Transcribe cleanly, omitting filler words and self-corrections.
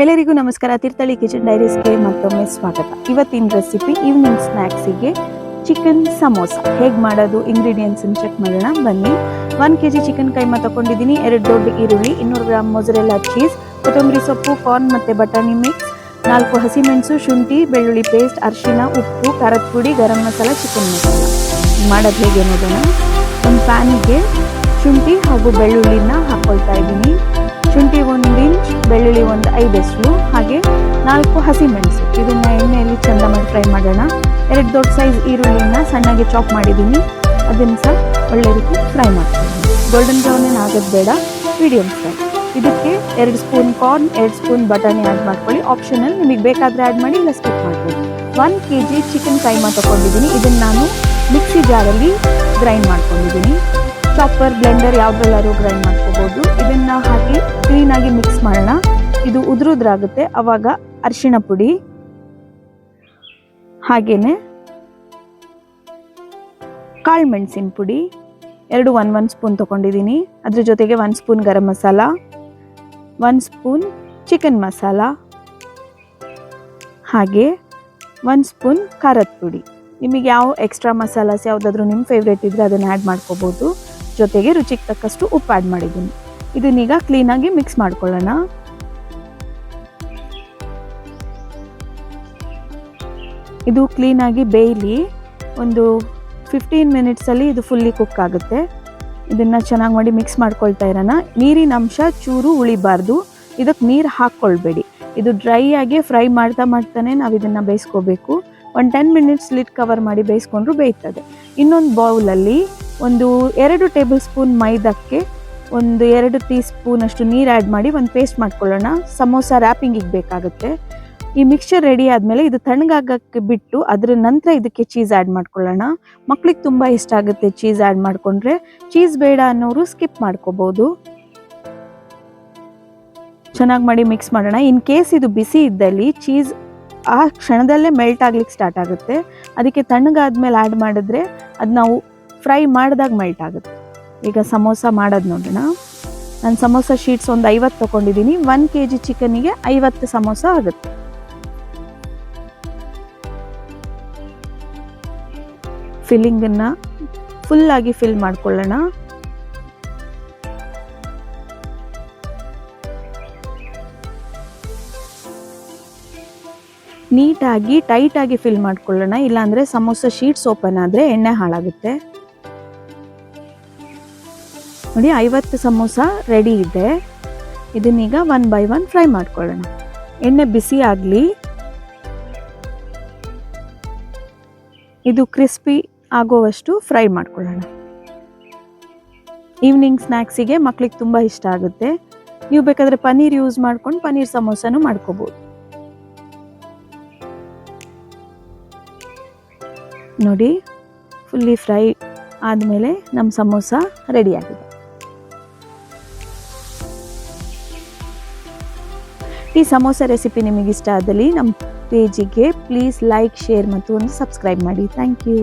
ಎಲ್ಲರಿಗೂ ನಮಸ್ಕಾರ. ತೀರ್ಥಹಳ್ಳಿ ಕಿಚನ್ ಡೈರೀಸ್ಗೆ ಮತ್ತೊಮ್ಮೆ ಸ್ವಾಗತ. ಇವತ್ತಿನ ರೆಸಿಪಿ ಈವ್ನಿಂಗ್ ಸ್ನ್ಯಾಕ್ಸಿಗೆ ಚಿಕನ್ ಸಮೋಸ ಹೇಗೆ ಮಾಡೋದು ಇಂಗ್ರೀಡಿಯೆಂಟ್ಸ್ ಚೆಕ್ ಮಾಡೋಣ ಬನ್ನಿ. 1 kg ಚಿಕನ್ ಕೈಮಾ ತಗೊಂಡಿದ್ದೀನಿ, 2 ದೊಡ್ಡ ಈರುಳ್ಳಿ, 200 ಗ್ರಾಮ್ ಮೊಜರೆಲ್ಲಾ ಚೀಸ್, ಕೊತ್ತಂಬರಿ ಸೊಪ್ಪು, ಕಾರ್ನ್ ಮತ್ತು ಬಟಾಣಿ ಮಿಕ್ಸ್, 4 ಹಸಿಮೆಣಸು, ಶುಂಠಿ ಬೆಳ್ಳುಳ್ಳಿ ಪೇಸ್ಟ್, ಅರಿಶಿನ, ಉಪ್ಪು, ಖಾರದ ಪುಡಿ, ಗರಂ ಮಸಾಲ, ಚಿಕನ್ ಮಸಾಲ. ಮಾಡೋದು ಹೇಗೆ ನೋಡೋಣ. ಒಂದು ಪ್ಯಾನಿಗೆ ಶುಂಠಿ ಹಾಗೂ ಬೆಳ್ಳುಳ್ಳಿನ ಹಾಕ್ಕೊಳ್ತಾ ಇದ್ದೀನಿ. ಶುಂಠಿ 1 ಇಂಚ್, ಬೆಳ್ಳುಳ್ಳಿ 5 ಎಸಳು, ಹಾಗೆ 4 ಹಸಿಮೆಣಸು. ಇದನ್ನು ಎಣ್ಣೆಯಲ್ಲಿ ಚೆಂದ ಮಾಡಿ ಫ್ರೈ ಮಾಡೋಣ. 2 ದೊಡ್ಡ ಸೈಜ್ ಈರುಳ್ಳಿನ ಸಣ್ಣಗೆ ಚಾಪ್ ಮಾಡಿದ್ದೀನಿ, ಅದನ್ನು ಸಹ ಒಳ್ಳೆ ರೀತಿ ಫ್ರೈ ಮಾಡ್ತೀನಿ. ಗೋಲ್ಡನ್ ಬ್ರೌನ್ ಏನು ಆಗೋದು ಬೇಡ, ಮೀಡಿಯಮ್ ಫ್ರೈ. ಇದಕ್ಕೆ 2 ಸ್ಪೂನ್ ಕಾರ್ನ್, 2 ಸ್ಪೂನ್ ಬಟಾಣಿ ಆ್ಯಡ್ ಮಾಡ್ಕೊಳ್ಳಿ. ಆಪ್ಷನಲ್, ನಿಮಗೆ ಬೇಕಾದರೆ ಆ್ಯಡ್ ಮಾಡಿ, ಇಲ್ಲ ಸ್ಕಿಪ್ ಮಾಡ್ಬೋದು. 1 kg ಚಿಕನ್ ಕೈಮಾ ತೊಗೊಂಡಿದ್ದೀನಿ. ಇದನ್ನು ನಾನು ಮಿಕ್ಸಿ ಜಾರಲ್ಲಿ ಗ್ರೈಂಡ್ ಮಾಡ್ಕೊಂಡಿದ್ದೀನಿ. ಚಾಪರ್, ಬ್ಲೆಂಡರ್ ಯಾವುದ್ರಲ್ಲಾದ್ರೂ ಗ್ರೈಂಡ್ ಮಾಡ್ಕೋಬೋದು. ಇದನ್ನು ಹಾಕಿ ಕ್ಲೀನಾಗಿ ಮಿಕ್ಸ್ ಮಾಡೋಣ. ಇದು ಉದುರುದ್ರಾಗುತ್ತೆ. ಆವಾಗ ಅರಿಶಿಣ ಪುಡಿ, ಹಾಗೇನೆ ಕಾಳು ಮೆಣಸಿನ ಪುಡಿ 2 1 ಸ್ಪೂನ್ ತೊಗೊಂಡಿದ್ದೀನಿ. ಅದ್ರ ಜೊತೆಗೆ 1 spoon garam masala, 1 spoon chicken masala, ಹಾಗೆ 1 ಸ್ಪೂನ್ ಖಾರದ ಪುಡಿ. ನಿಮಗೆ ಯಾವ ಎಕ್ಸ್ಟ್ರಾ ಮಸಾಲಾಸ್ ಯಾವುದಾದ್ರೂ ನಿಮ್ಮ ಫೇವ್ರೇಟ್ ಇದ್ದರೆ ಅದನ್ನು ಆ್ಯಡ್ ಮಾಡ್ಕೋಬೋದು. ಜೊತೆಗೆ ರುಚಿಗೆ ತಕ್ಕಷ್ಟು ಉಪ್ಪು ಆ್ಯಡ್ ಮಾಡಿದ್ದೀನಿ. ಇದನ್ನೀಗ ಕ್ಲೀನಾಗಿ ಮಿಕ್ಸ್ ಮಾಡ್ಕೊಳ್ಳೋಣ. ಇದು ಕ್ಲೀನಾಗಿ ಬೇಯಲಿ. ಒಂದು 15 ಮಿನಿಟ್ಸಲ್ಲಿ ಇದು ಫುಲ್ಲಿ ಕುಕ್ ಆಗುತ್ತೆ. ಇದನ್ನು ಚೆನ್ನಾಗಿ ಮಾಡಿ ಮಿಕ್ಸ್ ಮಾಡ್ಕೊಳ್ತಾ ಇರೋಣ. ನೀರಿನ ಅಂಶ ಚೂರು ಉಳಿಬಾರ್ದು. ಇದಕ್ಕೆ ನೀರು ಹಾಕ್ಕೊಳ್ಬೇಡಿ. ಇದು ಡ್ರೈ ಆಗಿ ಫ್ರೈ ಮಾಡ್ತಾನೆ ನಾವು ಇದನ್ನು ಬೇಯಿಸ್ಕೋಬೇಕು. ಒಂದು 10 ಮಿನಿಟ್ಸ್ ಲಿಡ್ ಕವರ್ ಮಾಡಿ ಬೇಯಿಸ್ಕೊಂಡ್ರು ಬೇಯ್ತದೆ. ಇನ್ನೊಂದು ಬೌಲಲ್ಲಿ 2 ಟೇಬಲ್ ಸ್ಪೂನ್ ಮೈದಾಕ್ಕೆ 2 ಟೀ ಸ್ಪೂನ್ ಅಷ್ಟು ನೀರು ಆ್ಯಡ್ ಮಾಡಿ ಒಂದು ಪೇಸ್ಟ್ ಮಾಡ್ಕೊಳ್ಳೋಣ. ಸಮೋಸ ರ್ಯಾಪಿಂಗಿಗೆ ಬೇಕಾಗುತ್ತೆ. ಈ ಮಿಕ್ಸ್ಚರ್ ರೆಡಿ ಆದಮೇಲೆ ಇದು ತಣ್ಣಗಾಗಕ್ಕೆ ಬಿಟ್ಟು ಅದರ ನಂತರ ಇದಕ್ಕೆ ಚೀಸ್ ಆ್ಯಡ್ ಮಾಡ್ಕೊಳ್ಳೋಣ. ಮಕ್ಳಿಗೆ ತುಂಬ ಇಷ್ಟ ಆಗುತ್ತೆ ಚೀಸ್ ಆ್ಯಡ್ ಮಾಡಿಕೊಂಡ್ರೆ. ಚೀಸ್ ಬೇಡ ಅನ್ನೋರು ಸ್ಕಿಪ್ ಮಾಡ್ಕೋಬೋದು. ಚೆನ್ನಾಗಿ ಮಾಡಿ ಮಿಕ್ಸ್ ಮಾಡೋಣ. ಇನ್ ಕೇಸ್ ಇದು ಬಿಸಿ ಇದ್ದಲ್ಲಿ ಚೀಸ್ ಆ ಕ್ಷಣದಲ್ಲೇ ಮೆಲ್ಟ್ ಆಗ್ಲಿಕ್ಕೆ ಸ್ಟಾರ್ಟ್ ಆಗುತ್ತೆ. ಅದಕ್ಕೆ ತಣ್ಣಗಾದ್ಮೇಲೆ ಆ್ಯಡ್ ಮಾಡಿದ್ರೆ ಅದು ನಾವು ಫ್ರೈ ಮಾಡಿದಾಗ ಮೆಲ್ಟ್ ಆಗುತ್ತೆ. ಈಗ ಸಮೋಸ ಮಾಡೋದು ನೋಡೋಣ. ನಾನು ಸಮೋಸ ಶೀಟ್ಸ್ 50 ತೊಗೊಂಡಿದ್ದೀನಿ. 1 kg ಚಿಕನ್ನಿಗೆ 50 ಸಮೋಸ ಆಗುತ್ತೆ. ಫಿಲ್ಲಿಂಗನ್ನು ಫುಲ್ಲಾಗಿ ಫಿಲ್ ಮಾಡ್ಕೊಳ್ಳೋಣ. ನೀಟಾಗಿ ಟೈಟಾಗಿ ಫಿಲ್ ಮಾಡ್ಕೊಳ್ಳೋಣ. ಇಲ್ಲಾಂದರೆ ಸಮೋಸ ಶೀಟ್ಸ್ ಓಪನ್ ಆದರೆ ಎಣ್ಣೆ ಹಾಳಾಗುತ್ತೆ. ನೋಡಿ, 50 ಸಮೋಸ ರೆಡಿ ಇದೆ. ಇದನ್ನೀಗ 1 by 1 ಫ್ರೈ ಮಾಡ್ಕೊಳ್ಳೋಣ. ಎಣ್ಣೆ ಬಿಸಿ ಆಗಲಿ. ಇದು ಕ್ರಿಸ್ಪಿ ಆಗೋವಷ್ಟು ಫ್ರೈ ಮಾಡ್ಕೊಳ್ಳೋಣ. ಈವ್ನಿಂಗ್ ಸ್ನ್ಯಾಕ್ಸಿಗೆ ಮಕ್ಳಿಗೆ ತುಂಬ ಇಷ್ಟ ಆಗುತ್ತೆ. ನೀವು ಬೇಕಾದರೆ ಪನ್ನೀರ್ ಯೂಸ್ ಮಾಡ್ಕೊಂಡು ಪನ್ನೀರ್ ಸಮೋಸನೂ ಮಾಡ್ಕೋಬೋದು. ನೋಡಿ, ಫುಲ್ಲಿ ಫ್ರೈ ಆದಮೇಲೆ ನಮ್ಮ ಸಮೋಸ ರೆಡಿಯಾಗಿದೆ. ಈ ಸಮೋಸ ರೆಸಿಪಿ ನಿಮಗೆ ಇಷ್ಟ ಆದಲ್ಲಿ ನಮ್ಮ ಪೇಜಿಗೆ ಪ್ಲೀಸ್ ಲೈಕ್, ಶೇರ್ ಮತ್ತು ಸಬ್ಸ್ಕ್ರೈಬ್ ಮಾಡಿ. Thank you.